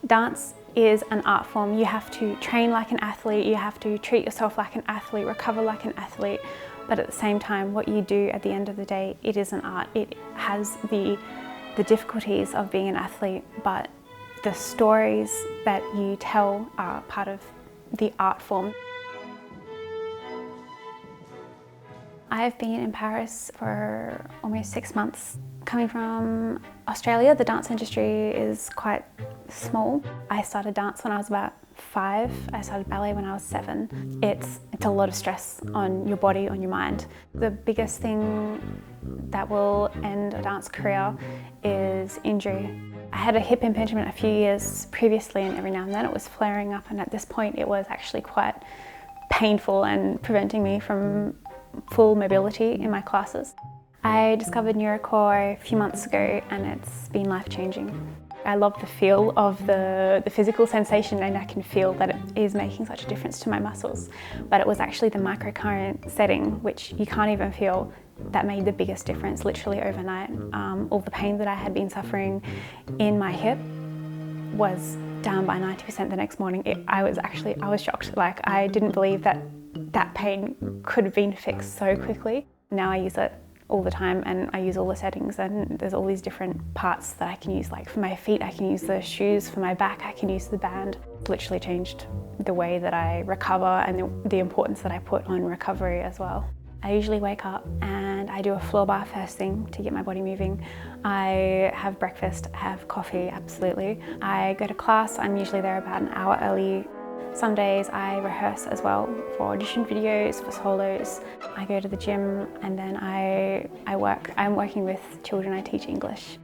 Dance is an art form. You have to train like an athlete, you have to treat yourself like an athlete, recover like an athlete, but at the same time, what you do at the end of the day, it is an art. It has the difficulties of being an athlete, but the stories that you tell are part of the art form. I've been in Paris for almost 6 months. Coming from Australia, the dance industry is quite small. I started dance when I was about 5. I started ballet when I was 7. It's a lot of stress on your body, on your mind. The biggest thing that will end a dance career is injury. I had a hip impingement a few years previously, and every now and then it was flaring up, and at this point it was actually quite painful and preventing me from full mobility in my classes. I discovered NuroKor a few months ago, and it's been life-changing. I love the feel of the physical sensation, and I can feel that it is making such a difference to my muscles. But it was actually the microcurrent setting, which you can't even feel, that made the biggest difference literally overnight. All the pain that I had been suffering in my hip was down by 90% the next morning. I was shocked. Like, I didn't believe that pain could have been fixed so quickly. Now I use it all the time, and I use all the settings, and there's all these different parts that I can use. Like for my feet, I can use the shoes. For my back, I can use the band. It's literally changed the way that I recover and the importance that I put on recovery as well. I usually wake up and I do a floor bar first thing to get my body moving. I have breakfast, I have coffee, absolutely. I go to class. I'm usually there about an hour early. Some days I rehearse as well for audition videos, for solos. I go to the gym, and then I work. I'm working with children. I teach English.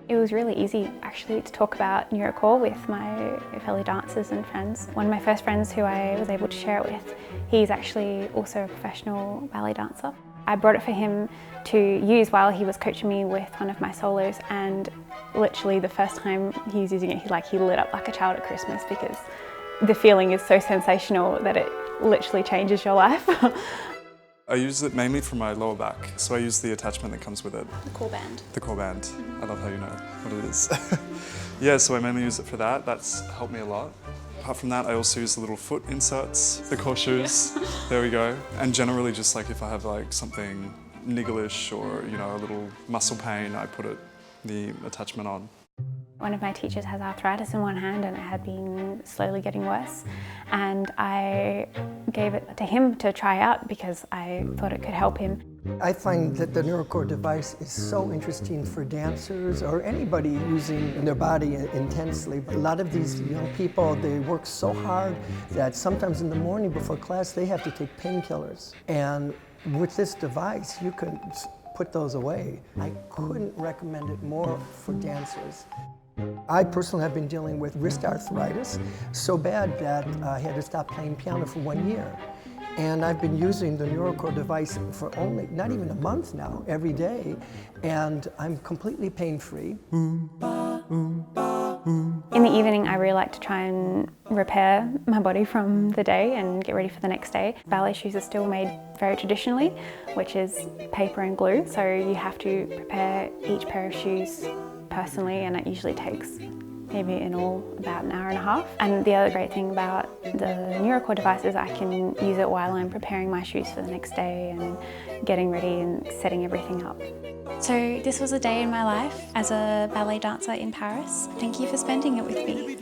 It was really easy actually to talk about NuroKor with my fellow dancers and friends. One of my first friends who I was able to share it with, he's actually also a professional ballet dancer. I brought it for him to use while he was coaching me with one of my solos, and literally the first time he was using it, he lit up like a child at Christmas, because the feeling is so sensational that it literally changes your life. I use it mainly for my lower back, so I use the attachment that comes with it. The core band. The core band. I love how you know what it is. Yeah, so I mainly use it for that. That's helped me a lot. Apart from that, I also use the little foot inserts, the core shoes. There we go. And generally, just like if I have like something niggleish or a little muscle pain, I put the attachment on. One of my teachers has arthritis in one hand, and it had been slowly getting worse, and I gave it to him to try out because I thought it could help him. I find that the NuroKor device is so interesting for dancers or anybody using their body intensely. A lot of these young people, they work so hard that sometimes in the morning before class they have to take painkillers, and with this device you can put those away. I couldn't recommend it more for dancers. I personally have been dealing with wrist arthritis so bad that I had to stop playing piano for 1 year. And I've been using the NuroKor device for only, not even a month now, every day, and I'm completely pain-free. In the evening, I really like to try and repair my body from the day and get ready for the next day. Ballet shoes are still made very traditionally, which is paper and glue, so you have to prepare each pair of shoes personally, and it usually takes maybe in all about an hour and a half. And the other great thing about the NuroKor device is I can use it while I'm preparing my shoes for the next day and getting ready and setting everything up. So this was a day in my life as a ballet dancer in Paris. Thank you for spending it with me.